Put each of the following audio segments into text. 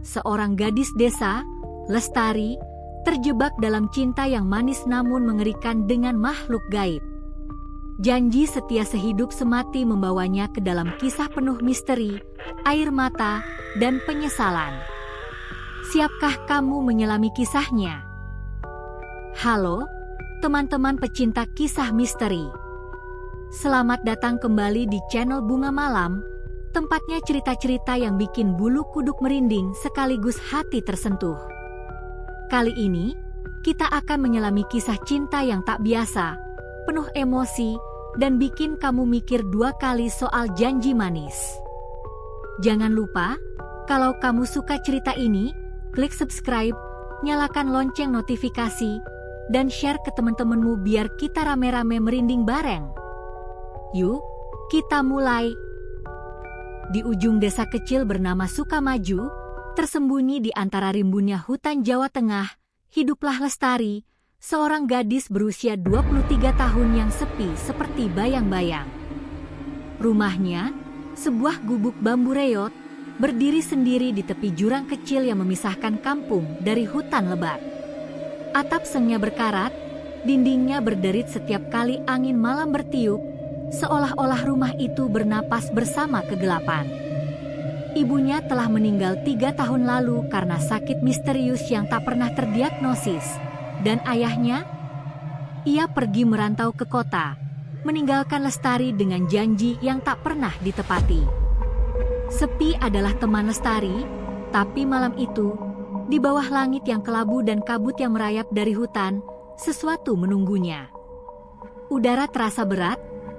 seorang gadis desa, Lestari, terjebak dalam cinta yang manis namun mengerikan dengan makhluk gaib. Janji setia sehidup semati membawanya ke dalam kisah penuh misteri, air mata, dan penyesalan. Siapkah kamu menyelami kisahnya? Halo, teman-teman pecinta kisah misteri. Selamat datang kembali di channel Bunga Malam, tempatnya cerita-cerita yang bikin bulu kuduk merinding sekaligus hati tersentuh. Kali ini, kita akan menyelami kisah cinta yang tak biasa, penuh emosi, dan bikin kamu mikir dua kali soal janji manis. Jangan lupa, kalau kamu suka cerita ini, klik subscribe, nyalakan lonceng notifikasi, dan share ke teman-temanmu biar kita rame-rame merinding bareng. Yuk, kita mulai. Di ujung desa kecil bernama Sukamaju, tersembunyi di antara rimbunnya hutan Jawa Tengah, hiduplah Lestari, seorang gadis berusia 23 tahun yang sepi seperti bayang-bayang. Rumahnya, sebuah gubuk bambu reot, berdiri sendiri di tepi jurang kecil yang memisahkan kampung dari hutan lebat. Atap sengnya berkarat, dindingnya berderit setiap kali angin malam bertiup, seolah-olah rumah itu bernapas bersama kegelapan. Ibunya telah meninggal 3 tahun lalu karena sakit misterius yang tak pernah terdiagnosis. Dan ayahnya? Ia pergi merantau ke kota, meninggalkan Lestari dengan janji yang tak pernah ditepati. Sepi adalah teman Lestari, tapi malam itu, di bawah langit yang kelabu dan kabut yang merayap dari hutan, sesuatu menunggunya. Udara terasa berat,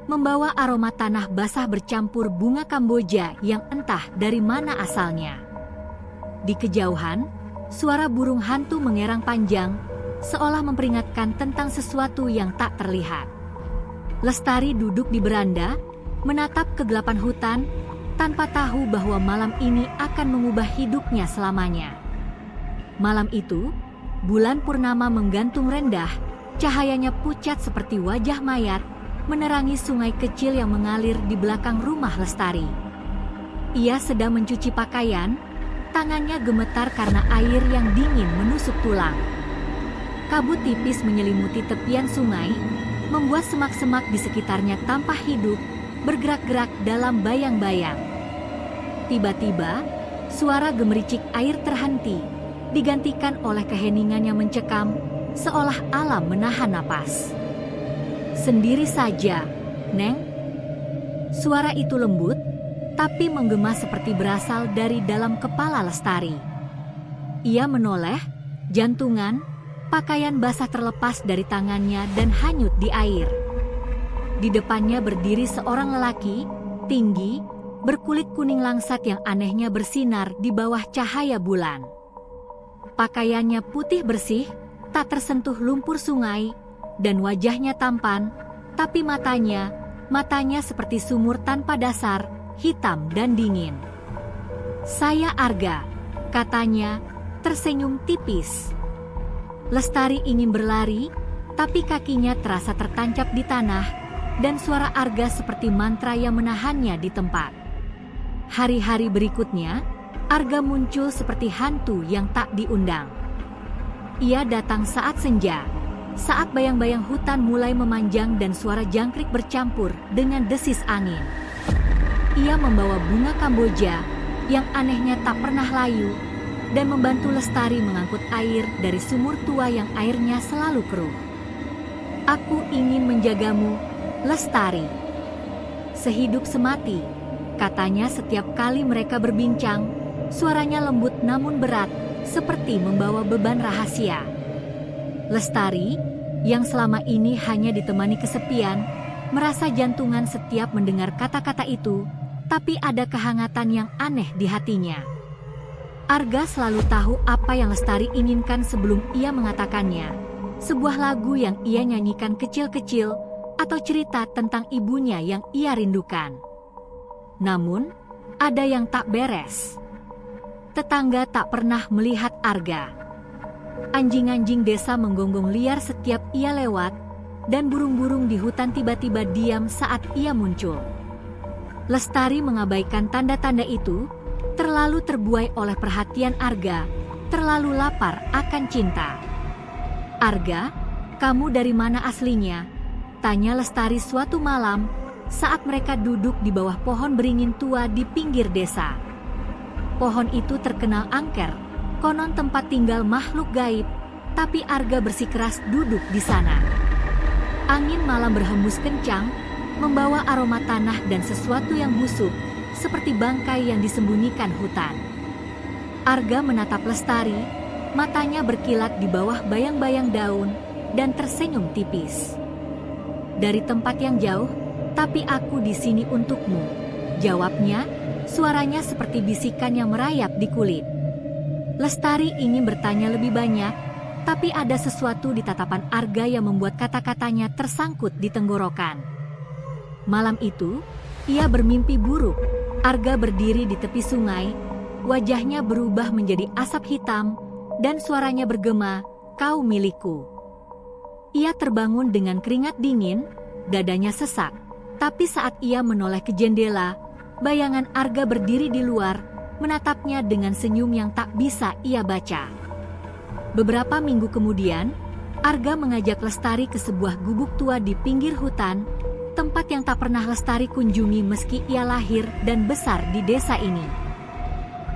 membawa aroma tanah basah bercampur bunga Kamboja yang entah dari mana asalnya. Di kejauhan, suara burung hantu mengerang panjang, seolah memperingatkan tentang sesuatu yang tak terlihat. Lestari duduk di beranda, menatap kegelapan hutan, tanpa tahu bahwa malam ini akan mengubah hidupnya selamanya. Malam itu, bulan purnama menggantung rendah, cahayanya pucat seperti wajah mayat, menerangi sungai kecil yang mengalir di belakang rumah Lestari. Ia sedang mencuci pakaian, tangannya gemetar karena air yang dingin menusuk tulang. Kabut tipis menyelimuti tepian sungai, membuat semak-semak di sekitarnya tampak hidup, bergerak-gerak dalam bayang-bayang. Tiba-tiba, suara gemericik air terhenti, digantikan oleh keheningan yang mencekam, seolah alam menahan napas. Sendiri saja, Neng. Suara itu lembut, tapi menggema seperti berasal dari dalam kepala Lestari. Ia menoleh, jantungan, pakaian basah terlepas dari tangannya dan hanyut di air. Di depannya berdiri seorang lelaki, tinggi, berkulit kuning langsat yang anehnya bersinar di bawah cahaya bulan. Pakaiannya putih bersih, tak tersentuh lumpur sungai, dan wajahnya tampan, tapi matanya seperti sumur tanpa dasar, hitam dan dingin. "Saya Arga," katanya, tersenyum tipis. Lestari ingin berlari, tapi kakinya terasa tertancap di tanah, dan suara Arga seperti mantra yang menahannya di tempat. Hari-hari berikutnya, Arga muncul seperti hantu yang tak diundang. Ia datang saat senja, saat bayang-bayang hutan mulai memanjang dan suara jangkrik bercampur dengan desis angin. Ia membawa bunga Kamboja yang anehnya tak pernah layu dan membantu Lestari mengangkut air dari sumur tua yang airnya selalu keruh. "Aku ingin menjagamu, Lestari. Sehidup semati," katanya setiap kali mereka berbincang, suaranya lembut namun berat, seperti membawa beban rahasia. Lestari, yang selama ini hanya ditemani kesepian, merasa jantungan setiap mendengar kata-kata itu, tapi ada kehangatan yang aneh di hatinya. Arga selalu tahu apa yang Lestari inginkan sebelum ia mengatakannya, sebuah lagu yang ia nyanyikan kecil-kecil, atau cerita tentang ibunya yang ia rindukan. Namun, ada yang tak beres. Tetangga tak pernah melihat Arga. Anjing-anjing desa menggonggong liar setiap ia lewat, dan burung-burung di hutan tiba-tiba diam saat ia muncul. Lestari mengabaikan tanda-tanda itu, terlalu terbuai oleh perhatian Arga, terlalu lapar akan cinta. "Arga, kamu dari mana aslinya?" tanya Lestari suatu malam saat mereka duduk di bawah pohon beringin tua di pinggir desa. Pohon itu terkenal angker, konon tempat tinggal makhluk gaib, tapi Arga bersikeras duduk di sana. Angin malam berhembus kencang, membawa aroma tanah dan sesuatu yang busuk, seperti bangkai yang disembunyikan hutan. Arga menatap Lestari, matanya berkilat di bawah bayang-bayang daun, dan tersenyum tipis. "Dari tempat yang jauh, tapi aku di sini untukmu," jawabnya, suaranya seperti bisikan yang merayap di kulit. Lestari ingin bertanya lebih banyak, tapi ada sesuatu di tatapan Arga yang membuat kata-katanya tersangkut di tenggorokan. Malam itu, ia bermimpi buruk. Arga berdiri di tepi sungai, wajahnya berubah menjadi asap hitam, dan suaranya bergema, "Kau milikku." Ia terbangun dengan keringat dingin, dadanya sesak, tapi saat ia menoleh ke jendela, bayangan Arga berdiri di luar, menatapnya dengan senyum yang tak bisa ia baca. Beberapa minggu kemudian, Arga mengajak Lestari ke sebuah gubuk tua di pinggir hutan, tempat yang tak pernah Lestari kunjungi meski ia lahir dan besar di desa ini.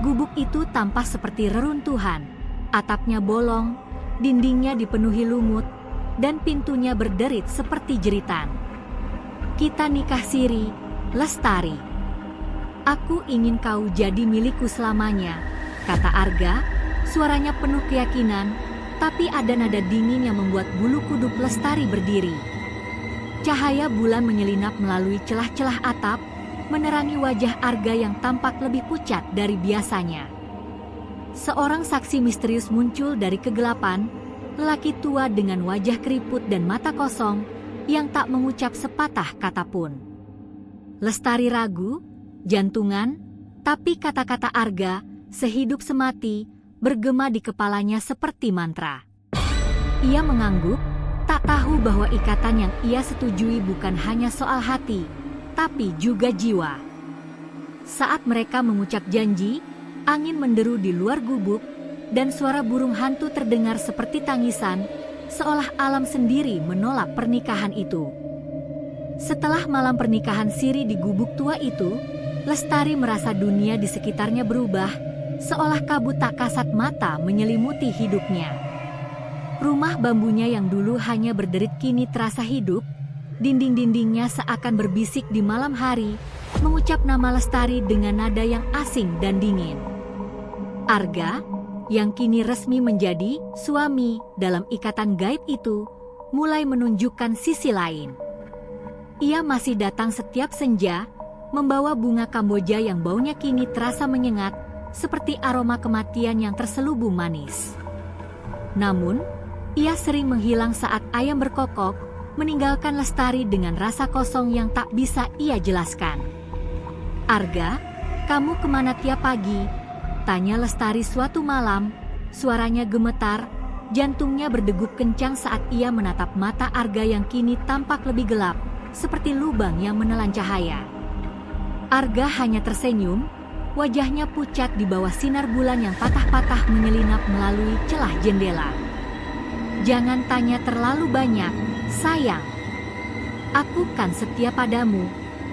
Gubuk itu tampak seperti reruntuhan, atapnya bolong, dindingnya dipenuhi lumut, dan pintunya berderit seperti jeritan. "Kita nikah siri, Lestari. Aku ingin kau jadi milikku selamanya," kata Arga, suaranya penuh keyakinan, tapi ada nada dingin yang membuat bulu kuduk Lestari berdiri. Cahaya bulan menyelinap melalui celah-celah atap, menerangi wajah Arga yang tampak lebih pucat dari biasanya. Seorang saksi misterius muncul dari kegelapan, lelaki tua dengan wajah keriput dan mata kosong, yang tak mengucap sepatah kata pun. Lestari ragu, jantungan, tapi kata-kata Arga, sehidup semati, bergema di kepalanya seperti mantra. Ia mengangguk, tak tahu bahwa ikatan yang ia setujui bukan hanya soal hati, tapi juga jiwa. Saat mereka mengucap janji, angin menderu di luar gubuk, dan suara burung hantu terdengar seperti tangisan, seolah alam sendiri menolak pernikahan itu. Setelah malam pernikahan siri di gubuk tua itu, Lestari merasa dunia di sekitarnya berubah, seolah kabut tak kasat mata menyelimuti hidupnya. Rumah bambunya yang dulu hanya berderit kini terasa hidup, dinding-dindingnya seakan berbisik di malam hari, mengucap nama Lestari dengan nada yang asing dan dingin. Arga, yang kini resmi menjadi suami dalam ikatan gaib itu, mulai menunjukkan sisi lain. Ia masih datang setiap senja, membawa bunga Kamboja yang baunya kini terasa menyengat, seperti aroma kematian yang terselubung manis. Namun, ia sering menghilang saat ayam berkokok, meninggalkan Lestari dengan rasa kosong yang tak bisa ia jelaskan. "Arga, kamu kemana tiap pagi?" tanya Lestari suatu malam, suaranya gemetar, jantungnya berdegup kencang saat ia menatap mata Arga yang kini tampak lebih gelap, seperti lubang yang menelan cahaya. Arga hanya tersenyum, wajahnya pucat di bawah sinar bulan yang patah-patah menyelinap melalui celah jendela. "Jangan tanya terlalu banyak, sayang. Aku kan setia padamu,"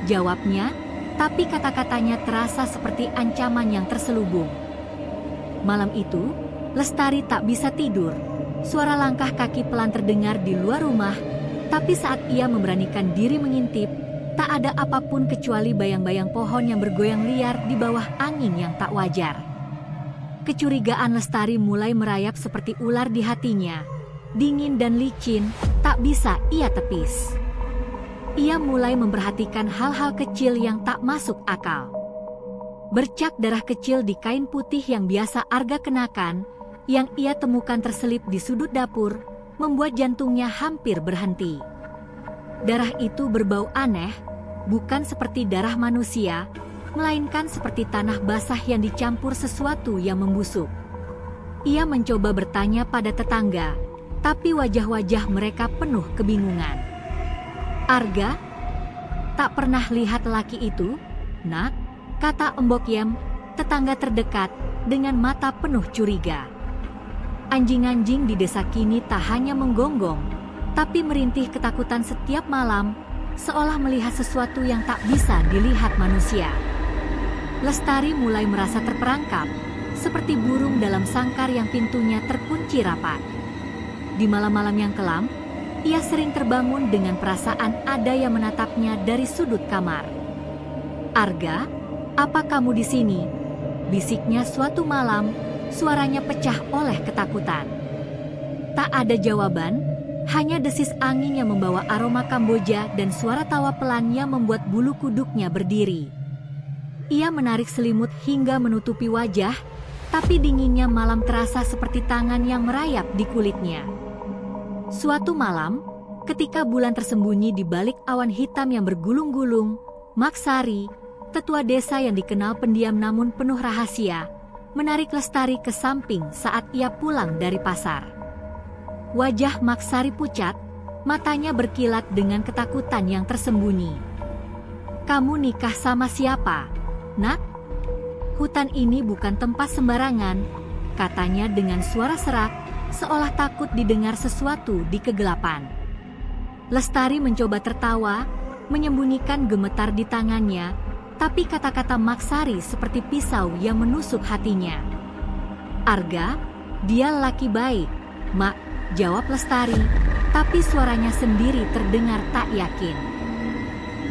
jawabnya, tapi kata-katanya terasa seperti ancaman yang terselubung. Malam itu, Lestari tak bisa tidur. Suara langkah kaki pelan terdengar di luar rumah, tapi saat ia memberanikan diri mengintip, tak ada apapun kecuali bayang-bayang pohon yang bergoyang liar di bawah angin yang tak wajar. Kecurigaan Lestari mulai merayap seperti ular di hatinya. Dingin dan licin, tak bisa ia tepis. Ia mulai memperhatikan hal-hal kecil yang tak masuk akal. Bercak darah kecil di kain putih yang biasa Arga kenakan, yang ia temukan terselip di sudut dapur, membuat jantungnya hampir berhenti. Darah itu berbau aneh, bukan seperti darah manusia, melainkan seperti tanah basah yang dicampur sesuatu yang membusuk. Ia mencoba bertanya pada tetangga, tapi wajah-wajah mereka penuh kebingungan. "Arga, tak pernah lihat lelaki itu, Nak?" kata Embok Yem, tetangga terdekat dengan mata penuh curiga. Anjing-anjing di desa kini tak hanya menggonggong, tapi merintih ketakutan setiap malam, seolah melihat sesuatu yang tak bisa dilihat manusia. Lestari mulai merasa terperangkap, seperti burung dalam sangkar yang pintunya terkunci rapat. Di malam-malam yang kelam, ia sering terbangun dengan perasaan ada yang menatapnya dari sudut kamar. "Arga, apa kamu di sini?" bisiknya suatu malam, suaranya pecah oleh ketakutan. Tak ada jawaban, hanya desis angin yang membawa aroma Kamboja dan suara tawa pelan yang membuat bulu kuduknya berdiri. Ia menarik selimut hingga menutupi wajah, tapi dinginnya malam terasa seperti tangan yang merayap di kulitnya. Suatu malam, ketika bulan tersembunyi di balik awan hitam yang bergulung-gulung, Maksari, tetua desa yang dikenal pendiam namun penuh rahasia, menarik Lestari ke samping saat ia pulang dari pasar. Wajah Maksari pucat, matanya berkilat dengan ketakutan yang tersembunyi. "Kamu nikah sama siapa, Nak? Hutan ini bukan tempat sembarangan," katanya dengan suara serak, seolah takut didengar sesuatu di kegelapan. Lestari mencoba tertawa, menyembunyikan gemetar di tangannya, tapi kata-kata Maksari seperti pisau yang menusuk hatinya. "Arga, dia lelaki baik, Mak," jawab Lestari, tapi suaranya sendiri terdengar tak yakin.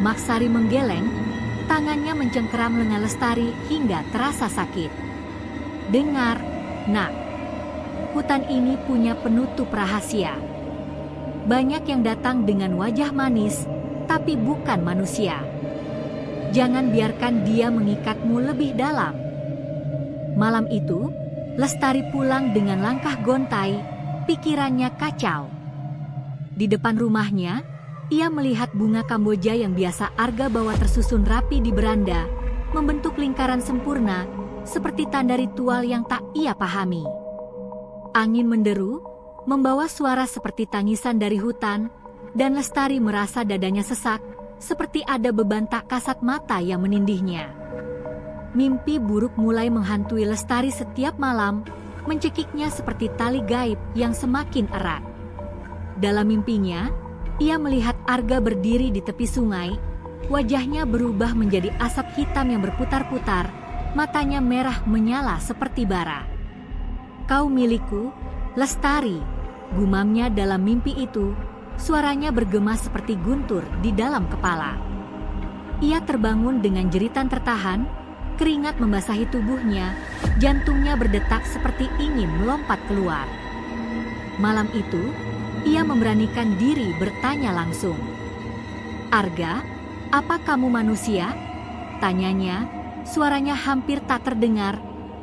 Maksari menggeleng, tangannya mencengkeram lengan Lestari hingga terasa sakit. "Dengar, Nak. Hutan ini punya penutup rahasia. Banyak yang datang dengan wajah manis, tapi bukan manusia. Jangan biarkan dia mengikatmu lebih dalam." Malam itu, Lestari pulang dengan langkah gontai, pikirannya kacau. Di depan rumahnya, ia melihat bunga Kamboja yang biasa Arga bawa tersusun rapi di beranda, membentuk lingkaran sempurna, seperti tanda ritual yang tak ia pahami. Angin menderu, membawa suara seperti tangisan dari hutan, dan Lestari merasa dadanya sesak, seperti ada beban tak kasat mata yang menindihnya. Mimpi buruk mulai menghantui Lestari setiap malam, mencekiknya seperti tali gaib yang semakin erat. Dalam mimpinya, ia melihat Arga berdiri di tepi sungai, wajahnya berubah menjadi asap hitam yang berputar-putar, matanya merah menyala seperti bara. "Kau milikku, Lestari," gumamnya dalam mimpi itu, suaranya bergema seperti guntur di dalam kepala. Ia terbangun dengan jeritan tertahan, keringat membasahi tubuhnya, jantungnya berdetak seperti ingin melompat keluar. Malam itu, ia memberanikan diri bertanya langsung. "Arga, apa kamu manusia?" tanyanya, suaranya hampir tak terdengar,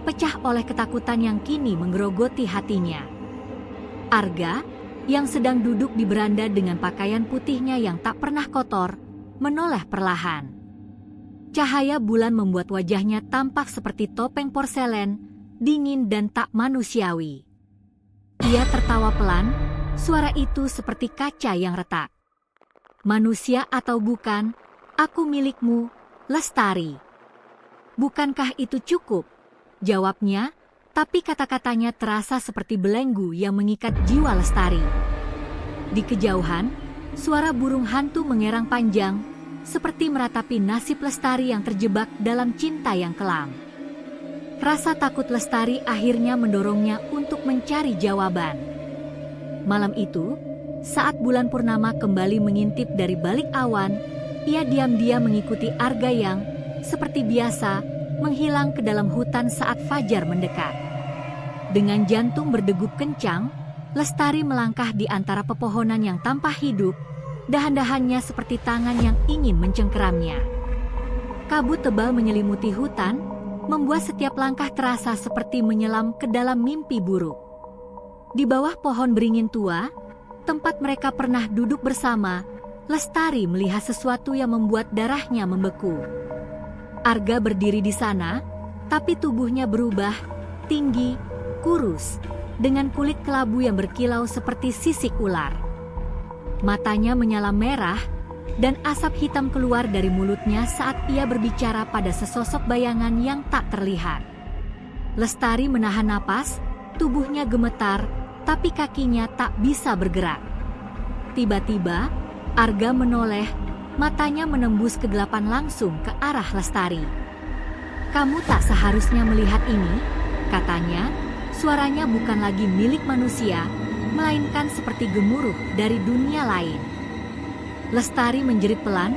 pecah oleh ketakutan yang kini menggerogoti hatinya. Arga, yang sedang duduk di beranda dengan pakaian putihnya yang tak pernah kotor, menoleh perlahan. Cahaya bulan membuat wajahnya tampak seperti topeng porselen, dingin dan tak manusiawi. Ia tertawa pelan, suara itu seperti kaca yang retak. "Manusia atau bukan, aku milikmu, Lestari." "Bukankah itu cukup?" jawabnya, tapi kata-katanya terasa seperti belenggu yang mengikat jiwa Lestari. Di kejauhan, suara burung hantu mengerang panjang, seperti meratapi nasib Lestari yang terjebak dalam cinta yang kelam. Rasa takut Lestari akhirnya mendorongnya untuk mencari jawaban. Malam itu, saat bulan purnama kembali mengintip dari balik awan, ia diam-diam mengikuti Arga yang, seperti biasa, menghilang ke dalam hutan saat fajar mendekat. Dengan jantung berdegup kencang, Lestari melangkah di antara pepohonan yang tanpa hidup, dahan-dahannya seperti tangan yang ingin mencengkeramnya. Kabut tebal menyelimuti hutan, membuat setiap langkah terasa seperti menyelam ke dalam mimpi buruk. Di bawah pohon beringin tua, tempat mereka pernah duduk bersama, Lestari melihat sesuatu yang membuat darahnya membeku. Arga berdiri di sana, tapi tubuhnya berubah, tinggi, kurus, dengan kulit kelabu yang berkilau seperti sisik ular. Matanya menyala merah, dan asap hitam keluar dari mulutnya saat ia berbicara pada sesosok bayangan yang tak terlihat. Lestari menahan napas, tubuhnya gemetar, tapi kakinya tak bisa bergerak. Tiba-tiba, Arga menoleh, matanya menembus kegelapan langsung ke arah Lestari. "Kamu tak seharusnya melihat ini," katanya. Suaranya bukan lagi milik manusia, melainkan seperti gemuruh dari dunia lain. Lestari menjerit pelan,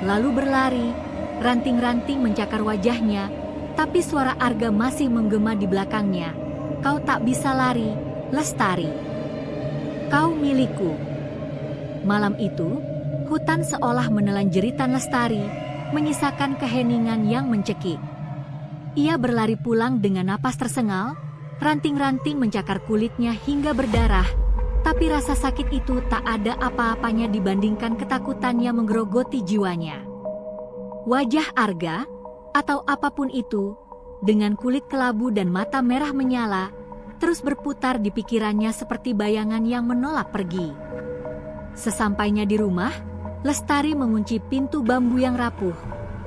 lalu berlari. Ranting-ranting mencakar wajahnya, tapi suara Arga masih menggema di belakangnya. "Kau tak bisa lari, Lestari. Kau milikku." Malam itu, hutan seolah menelan jeritan Lestari, menyisakan keheningan yang mencekik. Ia berlari pulang dengan napas tersengal. Ranting-ranting mencakar kulitnya hingga berdarah, tapi rasa sakit itu tak ada apa-apanya dibandingkan ketakutan yang menggerogoti jiwanya. Wajah Arga, atau apapun itu, dengan kulit kelabu dan mata merah menyala, terus berputar di pikirannya seperti bayangan yang menolak pergi. Sesampainya di rumah, Lestari mengunci pintu bambu yang rapuh,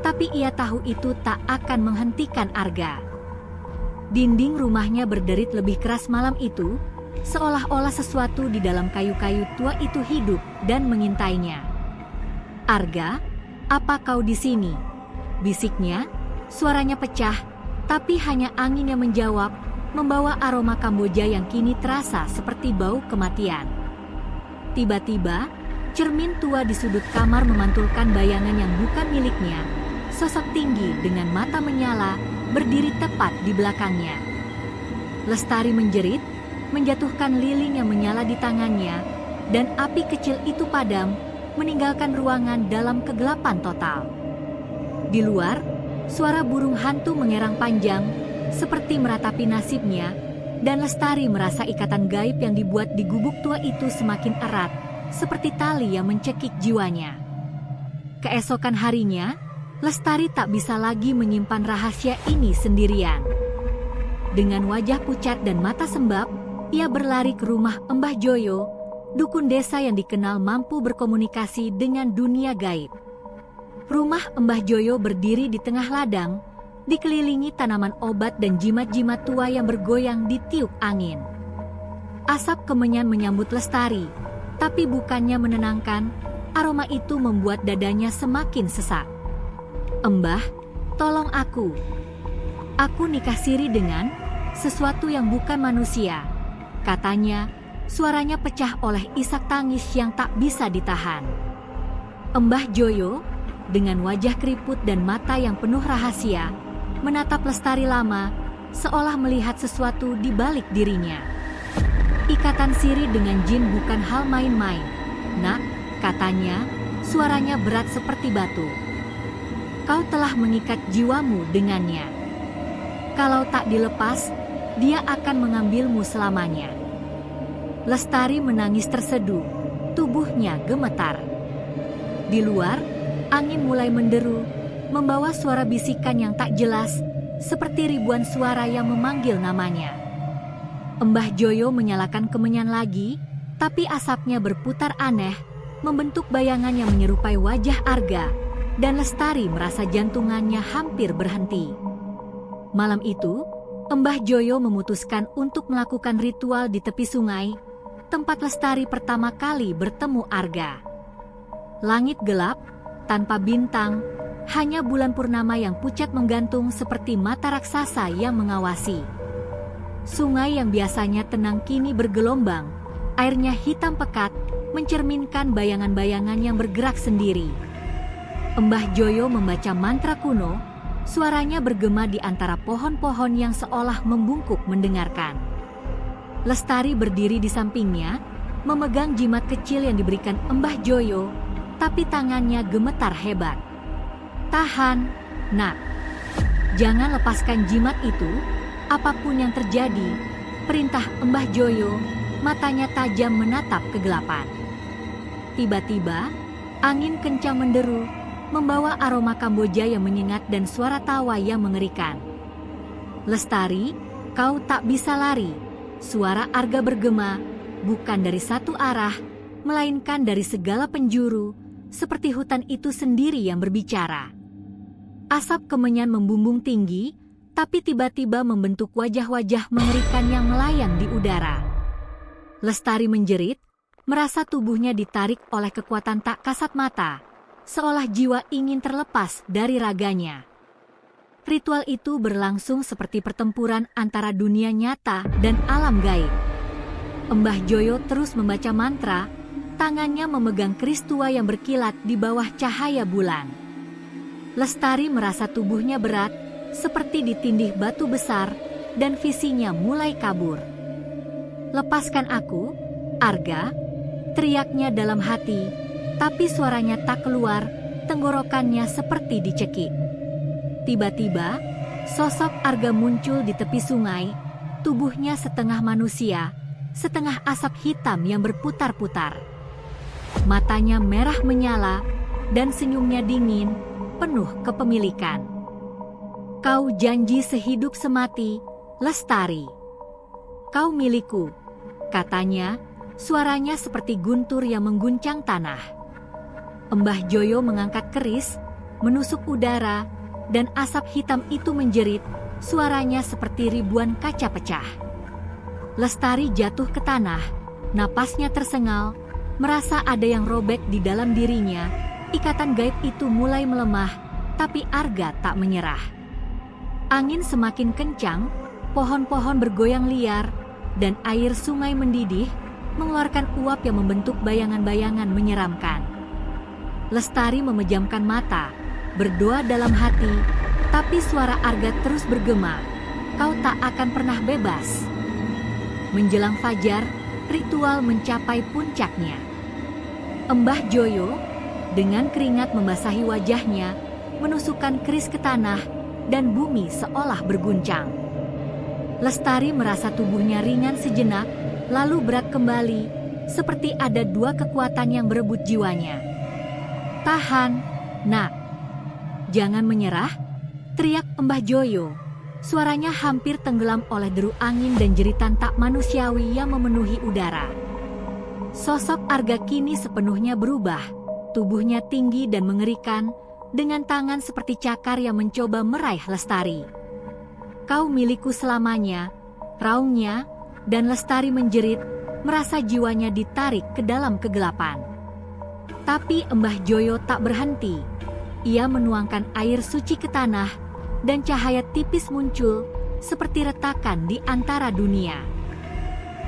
tapi ia tahu itu tak akan menghentikan Arga. Dinding rumahnya berderit lebih keras malam itu, seolah-olah sesuatu di dalam kayu-kayu tua itu hidup dan mengintainya. "Arga, apa kau di sini?" bisiknya. Suaranya pecah, tapi hanya angin yang menjawab, membawa aroma Kamboja yang kini terasa seperti bau kematian. Tiba-tiba, cermin tua di sudut kamar memantulkan bayangan yang bukan miliknya. Sosok tinggi dengan mata menyala berdiri tepat di belakangnya. Lestari menjerit, menjatuhkan lilin yang menyala di tangannya, dan api kecil itu padam, meninggalkan ruangan dalam kegelapan total. Di luar, suara burung hantu mengerang panjang, seperti meratapi nasibnya, dan Lestari merasa ikatan gaib yang dibuat di gubuk tua itu semakin erat, seperti tali yang mencekik jiwanya. Keesokan harinya, Lestari tak bisa lagi menyimpan rahasia ini sendirian. Dengan wajah pucat dan mata sembab, ia berlari ke rumah Mbah Joyo, dukun desa yang dikenal mampu berkomunikasi dengan dunia gaib. Rumah Mbah Joyo berdiri di tengah ladang, dikelilingi tanaman obat dan jimat-jimat tua yang bergoyang di tiup angin. Asap kemenyan menyambut Lestari, tapi bukannya menenangkan, aroma itu membuat dadanya semakin sesak. "Mbah, tolong aku. Aku nikah siri dengan sesuatu yang bukan manusia," katanya. Suaranya pecah oleh isak tangis yang tak bisa ditahan. Mbah Joyo, dengan wajah keriput dan mata yang penuh rahasia, menatap Lestari lama, seolah melihat sesuatu di balik dirinya. "Ikatan siri dengan jin bukan hal main-main, Nak," katanya, suaranya berat seperti batu. "Kau telah mengikat jiwamu dengannya. Kalau tak dilepas, dia akan mengambilmu selamanya." Lestari menangis terseduh, tubuhnya gemetar. Di luar, angin mulai menderu, membawa suara bisikan yang tak jelas, seperti ribuan suara yang memanggil namanya. Mbah Joyo menyalakan kemenyan lagi, tapi asapnya berputar aneh, membentuk bayangan yang menyerupai wajah Arga, dan Lestari merasa jantungannya hampir berhenti. Malam itu, Mbah Joyo memutuskan untuk melakukan ritual di tepi sungai, tempat Lestari pertama kali bertemu Arga. Langit gelap, tanpa bintang, hanya bulan purnama yang pucat menggantung seperti mata raksasa yang mengawasi. Sungai yang biasanya tenang kini bergelombang, airnya hitam pekat, mencerminkan bayangan-bayangan yang bergerak sendiri. Mbah Joyo membaca mantra kuno, suaranya bergema di antara pohon-pohon yang seolah membungkuk mendengarkan. Lestari berdiri di sampingnya, memegang jimat kecil yang diberikan Mbah Joyo, tapi tangannya gemetar hebat. "Tahan, Nak. Jangan lepaskan jimat itu, apapun yang terjadi," perintah Mbah Joyo, matanya tajam menatap kegelapan. Tiba-tiba, angin kencang menderu, membawa aroma Kamboja yang menyengat dan suara tawa yang mengerikan. "Lestari, kau tak bisa lari," suara Arga bergema, bukan dari satu arah, melainkan dari segala penjuru, seperti hutan itu sendiri yang berbicara. Asap kemenyan membumbung tinggi, tapi tiba-tiba membentuk wajah-wajah mengerikan yang melayang di udara. Lestari menjerit, merasa tubuhnya ditarik oleh kekuatan tak kasat mata, seolah jiwa ingin terlepas dari raganya. Ritual itu berlangsung seperti pertempuran antara dunia nyata dan alam gaib. Mbah Joyo terus membaca mantra, tangannya memegang keris tua yang berkilat di bawah cahaya bulan. Lestari merasa tubuhnya berat, seperti ditindih batu besar, dan visinya mulai kabur. "Lepaskan aku, Arga," teriaknya dalam hati, tapi suaranya tak keluar, tenggorokannya seperti dicekik. Tiba-tiba, sosok Arga muncul di tepi sungai, tubuhnya setengah manusia, setengah asap hitam yang berputar-putar. Matanya merah menyala, dan senyumnya dingin, penuh kepemilikan. "Kau janji sehidup semati, Lestari. Kau milikku," katanya, suaranya seperti guntur yang mengguncang tanah. Mbah Joyo mengangkat keris, menusuk udara, dan asap hitam itu menjerit, suaranya seperti ribuan kaca pecah. Lestari jatuh ke tanah, napasnya tersengal, merasa ada yang robek di dalam dirinya. Ikatan gaib itu mulai melemah, tapi Arga tak menyerah. Angin semakin kencang, pohon-pohon bergoyang liar, dan air sungai mendidih, mengeluarkan uap yang membentuk bayangan-bayangan menyeramkan. Lestari memejamkan mata, berdoa dalam hati, tapi suara Arga terus bergema, "Kau tak akan pernah bebas." Menjelang fajar, ritual mencapai puncaknya. Mbah Joyo, dengan keringat membasahi wajahnya, menusukkan keris ke tanah, dan bumi seolah berguncang. Lestari merasa tubuhnya ringan sejenak, lalu berat kembali, seperti ada dua kekuatan yang berebut jiwanya. "Tahan, Nak. Jangan menyerah," teriak Mbah Joyo. Suaranya hampir tenggelam oleh deru angin dan jeritan tak manusiawi yang memenuhi udara. Sosok Arga kini sepenuhnya berubah, tubuhnya tinggi dan mengerikan, dengan tangan seperti cakar yang mencoba meraih Lestari. "Kau milikku selamanya," raungnya, dan Lestari menjerit, merasa jiwanya ditarik ke dalam kegelapan. Tapi Mbah Joyo tak berhenti. Ia menuangkan air suci ke tanah, dan cahaya tipis muncul, seperti retakan di antara dunia.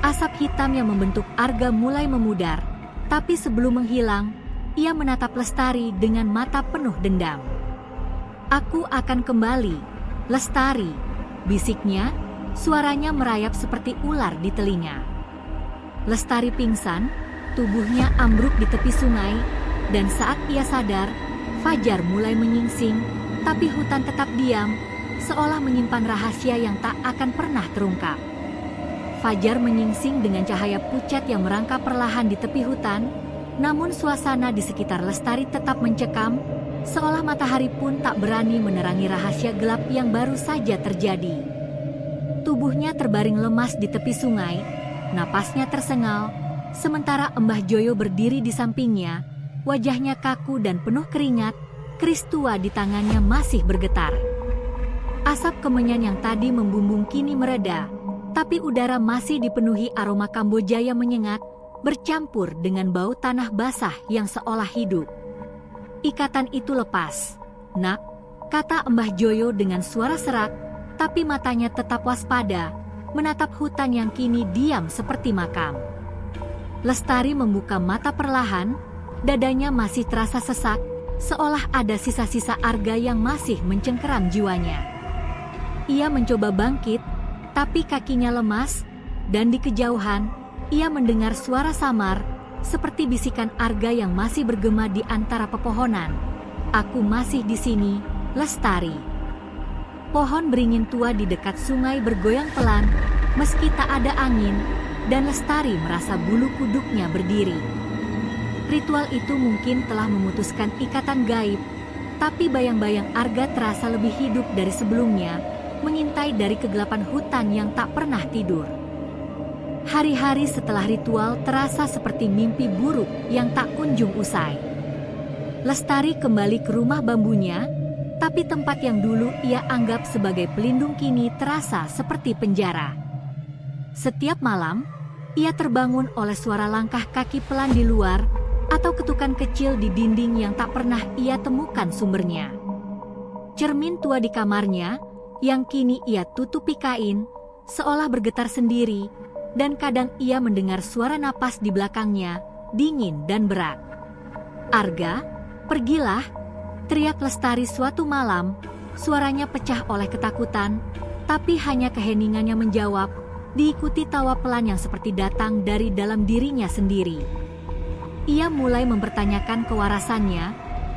Asap hitam yang membentuk Arga mulai memudar, tapi sebelum menghilang, ia menatap Lestari dengan mata penuh dendam. "Aku akan kembali, Lestari," bisiknya, suaranya merayap seperti ular di telinga. Lestari pingsan, tubuhnya ambruk di tepi sungai, dan saat ia sadar, fajar mulai menyingsing, tapi hutan tetap diam, seolah menyimpan rahasia yang tak akan pernah terungkap. Fajar menyingsing dengan cahaya pucat yang merangkap perlahan di tepi hutan, namun suasana di sekitar Lestari tetap mencekam, seolah matahari pun tak berani menerangi rahasia gelap yang baru saja terjadi. Tubuhnya terbaring lemas di tepi sungai, napasnya tersengal, sementara Mbah Joyo berdiri di sampingnya, wajahnya kaku dan penuh keringat, keris tua di tangannya masih bergetar. Asap kemenyan yang tadi membumbung kini mereda, tapi udara masih dipenuhi aroma Kamboja yang menyengat, bercampur dengan bau tanah basah yang seolah hidup. "Ikatan itu lepas, Nak," kata Mbah Joyo dengan suara serak, tapi matanya tetap waspada, menatap hutan yang kini diam seperti makam. Lestari membuka mata perlahan, dadanya masih terasa sesak, seolah ada sisa-sisa Arga yang masih mencengkeram jiwanya. Ia mencoba bangkit, tapi kakinya lemas, dan di kejauhan, ia mendengar suara samar, seperti bisikan Arga yang masih bergema di antara pepohonan. "Aku masih di sini, Lestari." Pohon beringin tua di dekat sungai bergoyang pelan, meski tak ada angin, dan Lestari merasa bulu kuduknya berdiri. Ritual itu mungkin telah memutuskan ikatan gaib, tapi bayang-bayang Arga terasa lebih hidup dari sebelumnya, mengintai dari kegelapan hutan yang tak pernah tidur. Hari-hari setelah ritual terasa seperti mimpi buruk yang tak kunjung usai. Lestari kembali ke rumah bambunya, tapi tempat yang dulu ia anggap sebagai pelindung kini terasa seperti penjara. Setiap malam, ia terbangun oleh suara langkah kaki pelan di luar atau ketukan kecil di dinding yang tak pernah ia temukan sumbernya. Cermin tua di kamarnya, yang kini ia tutupi kain, seolah bergetar sendiri, dan kadang ia mendengar suara napas di belakangnya, dingin dan berat. "Arga, pergilah!" teriak Lestari suatu malam. Suaranya pecah oleh ketakutan, tapi hanya keheningannya menjawab, diikuti tawa pelan yang seperti datang dari dalam dirinya sendiri. Ia mulai mempertanyakan kewarasannya,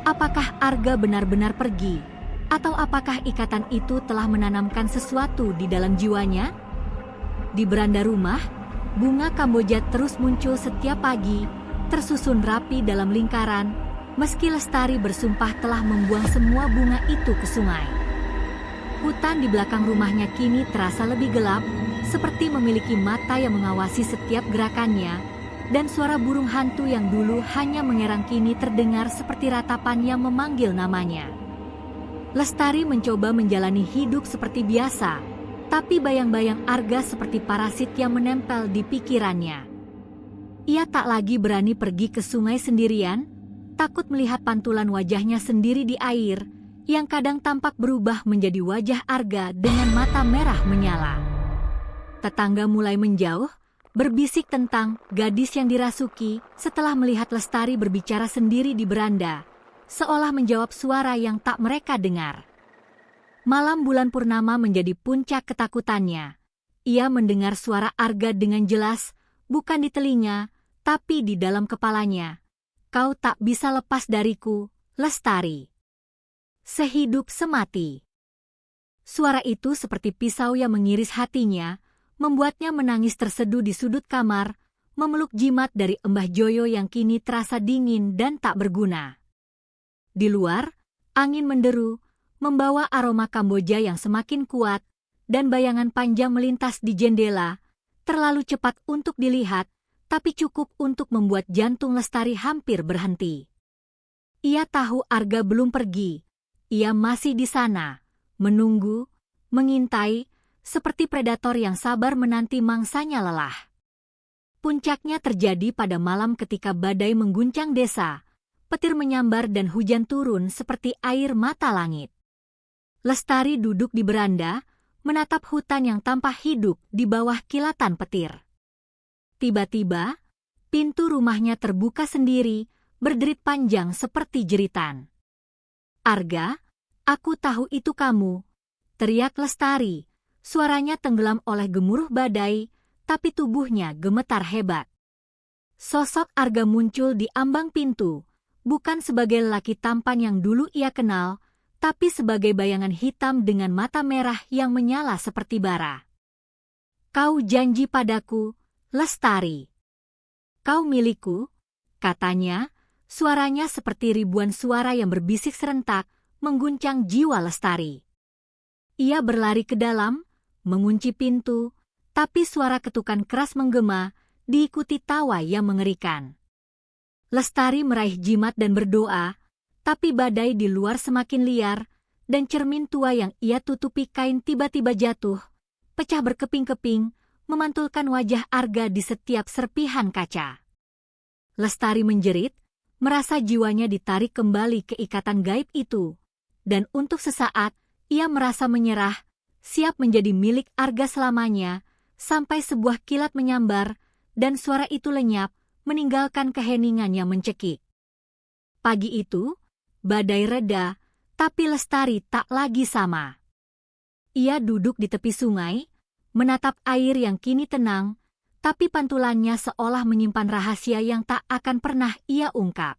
apakah Arga benar-benar pergi, atau apakah ikatan itu telah menanamkan sesuatu di dalam jiwanya? Di beranda rumah, bunga kamboja terus muncul setiap pagi, tersusun rapi dalam lingkaran, meski Lestari bersumpah telah membuang semua bunga itu ke sungai. Hutan di belakang rumahnya kini terasa lebih gelap, seperti memiliki mata yang mengawasi setiap gerakannya, dan suara burung hantu yang dulu hanya mengerang kini terdengar seperti ratapan yang memanggil namanya. Lestari mencoba menjalani hidup seperti biasa, tapi bayang-bayang Arga seperti parasit yang menempel di pikirannya. Ia tak lagi berani pergi ke sungai sendirian, takut melihat pantulan wajahnya sendiri di air, yang kadang tampak berubah menjadi wajah Arga dengan mata merah menyala. Tetangga mulai menjauh, berbisik tentang gadis yang dirasuki setelah melihat Lestari berbicara sendiri di beranda, seolah menjawab suara yang tak mereka dengar. Malam bulan purnama menjadi puncak ketakutannya. Ia mendengar suara Arga dengan jelas, bukan di telinga, tapi di dalam kepalanya. "Kau tak bisa lepas dariku, Lestari. Sehidup semati." Suara itu seperti pisau yang mengiris hatinya, membuatnya menangis terseduh di sudut kamar, memeluk jimat dari Mbah Joyo yang kini terasa dingin dan tak berguna. Di luar, angin menderu, membawa aroma Kamboja yang semakin kuat, dan bayangan panjang melintas di jendela, terlalu cepat untuk dilihat, tapi cukup untuk membuat jantung Lestari hampir berhenti. Ia tahu Arga belum pergi, ia masih di sana, menunggu, mengintai, seperti predator yang sabar menanti mangsanya lelah. Puncaknya terjadi pada malam ketika badai mengguncang desa, petir menyambar dan hujan turun seperti air mata langit. Lestari duduk di beranda, menatap hutan yang tampak hidup di bawah kilatan petir. Tiba-tiba, pintu rumahnya terbuka sendiri, berderit panjang seperti jeritan. "Arga, aku tahu itu kamu," teriak Lestari. Suaranya tenggelam oleh gemuruh badai, tapi tubuhnya gemetar hebat. Sosok Arga muncul di ambang pintu, bukan sebagai lelaki tampan yang dulu ia kenal, tapi sebagai bayangan hitam dengan mata merah yang menyala seperti bara. "Kau janji padaku, Lestari. Kau milikku," katanya, suaranya seperti ribuan suara yang berbisik serentak, mengguncang jiwa Lestari. Ia berlari ke dalam, mengunci pintu, tapi suara ketukan keras menggema, diikuti tawa yang mengerikan. Lestari meraih jimat dan berdoa, tapi badai di luar semakin liar, dan cermin tua yang ia tutupi kain tiba-tiba jatuh, pecah berkeping-keping, memantulkan wajah Arga di setiap serpihan kaca. Lestari menjerit, merasa jiwanya ditarik kembali ke ikatan gaib itu, dan untuk sesaat, ia merasa menyerah, siap menjadi milik Arga selamanya, sampai sebuah kilat menyambar, dan suara itu lenyap, meninggalkan keheningan yang mencekik. Pagi itu, badai reda, tapi Lestari tak lagi sama. Ia duduk di tepi sungai, menatap air yang kini tenang, tapi pantulannya seolah menyimpan rahasia yang tak akan pernah ia ungkap.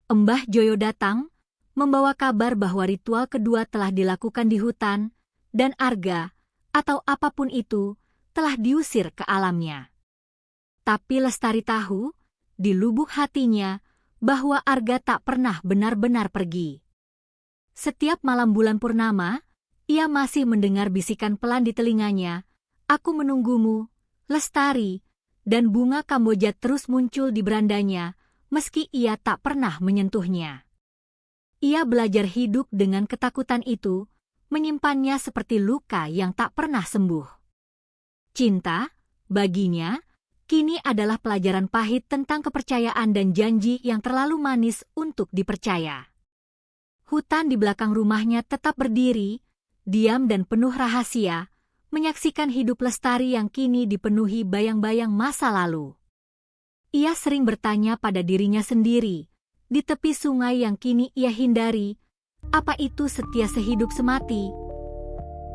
Mbah Joyo datang, membawa kabar bahwa ritual kedua telah dilakukan di hutan, dan Arga, atau apapun itu, telah diusir ke alamnya. Tapi Lestari tahu, di lubuk hatinya, bahwa Arga tak pernah benar-benar pergi. Setiap malam bulan purnama, ia masih mendengar bisikan pelan di telinganya, "Aku menunggumu, Lestari," dan bunga kamboja terus muncul di berandanya, meski ia tak pernah menyentuhnya. Ia belajar hidup dengan ketakutan itu, menyimpannya seperti luka yang tak pernah sembuh. Cinta, baginya, kini adalah pelajaran pahit tentang kepercayaan dan janji yang terlalu manis untuk dipercaya. Hutan di belakang rumahnya tetap berdiri, diam dan penuh rahasia, menyaksikan hidup Lestari yang kini dipenuhi bayang-bayang masa lalu. Ia sering bertanya pada dirinya sendiri, di tepi sungai yang kini ia hindari, apa itu setia sehidup semati?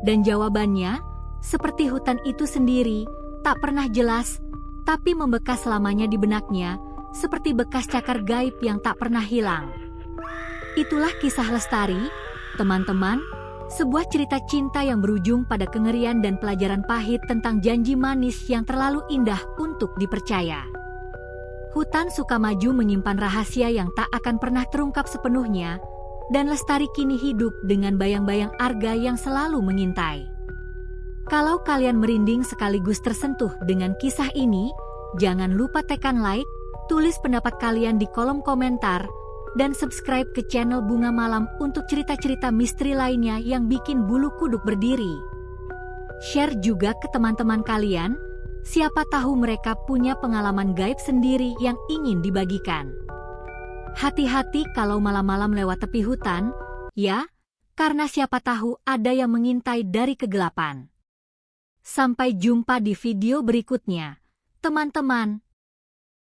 Dan jawabannya, seperti hutan itu sendiri, tak pernah jelas, tapi membekas selamanya di benaknya, seperti bekas cakar gaib yang tak pernah hilang. Itulah kisah Lestari, teman-teman, sebuah cerita cinta yang berujung pada kengerian dan pelajaran pahit tentang janji manis yang terlalu indah untuk dipercaya. Hutan Sukamaju menyimpan rahasia yang tak akan pernah terungkap sepenuhnya, dan Lestari kini hidup dengan bayang-bayang Arga yang selalu mengintai. Kalau kalian merinding sekaligus tersentuh dengan kisah ini, jangan lupa tekan like, tulis pendapat kalian di kolom komentar, dan subscribe ke channel Bunga Malam untuk cerita-cerita misteri lainnya yang bikin bulu kuduk berdiri. Share juga ke teman-teman kalian, siapa tahu mereka punya pengalaman gaib sendiri yang ingin dibagikan. Hati-hati kalau malam-malam lewat tepi hutan, ya, karena siapa tahu ada yang mengintai dari kegelapan. Sampai jumpa di video berikutnya, teman-teman.